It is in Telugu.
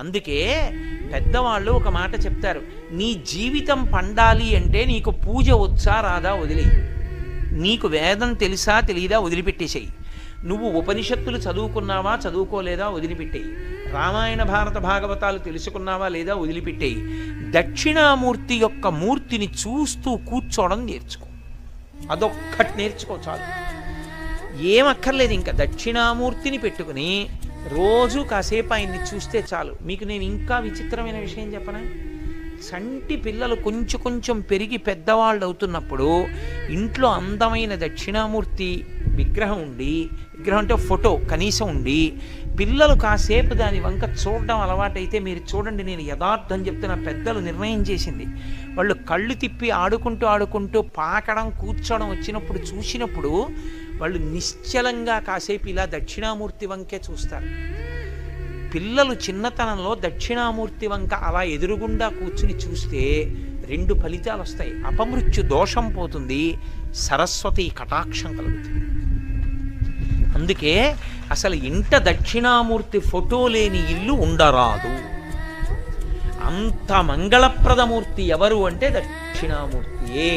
అందుకే పెద్దవాళ్ళు ఒక మాట చెప్తారు, నీ జీవితం పండాలి అంటే నీకు పూజ వచ్చా రాదా వదిలి, నీకు వేదం తెలుసా తెలియదా వదిలిపెట్టేసేయి, నువ్వు ఉపనిషత్తులు చదువుకున్నావా చదువుకోలేదా వదిలిపెట్టేయి, రామాయణ భారత భాగవతాలు తెలుసుకున్నావా లేదా వదిలిపెట్టేయి, దక్షిణామూర్తి యొక్క మూర్తిని చూస్తూ కూర్చోవడం నేర్చుకో. అదొక్కటి నేర్చుకో చాలు, ఏమక్కర్లేదు. ఇంకా దక్షిణామూర్తిని పెట్టుకుని రోజు కాసేపు ఆయన్ని చూస్తే చాలు. మీకు నేను ఇంకా విచిత్రమైన విషయం చెప్పనా, చంటి పిల్లలు కొంచెం కొంచెం పెరిగి పెద్దవాళ్ళు అవుతున్నప్పుడు ఇంట్లో అందమైన దక్షిణామూర్తి విగ్రహం ఉండి, విగ్రహం అంటే ఫోటో కనీసం ఉండి, పిల్లలు కాసేపు దాని వంక చూడడం అలవాటైతే మీరు చూడండి, నేను యథార్థం చెప్తున్న, పెద్దలు నిర్ణయం చేసింది, వాళ్ళు కళ్ళు తిప్పి ఆడుకుంటూ ఆడుకుంటూ పాకడం కూర్చోవడం వచ్చినప్పుడు చూసినప్పుడు వాళ్ళు నిశ్చలంగా కాసేపు ఇలా దక్షిణామూర్తి వంకే చూస్తారు. పిల్లలు చిన్నతనంలో దక్షిణామూర్తి వంక అలా ఎదురుగుండా కూర్చుని చూస్తే 2 ఫలితాలు వస్తాయి. అపమృత్యు దోషం పోతుంది, సరస్వతి కటాక్షం కలుగుతుంది. అందుకే అసలు ఇంట దక్షిణామూర్తి ఫోటో లేని ఇల్లు ఉండరాదు. అంత మంగళప్రదమూర్తి ఎవరు అంటే దక్షిణామూర్తియే.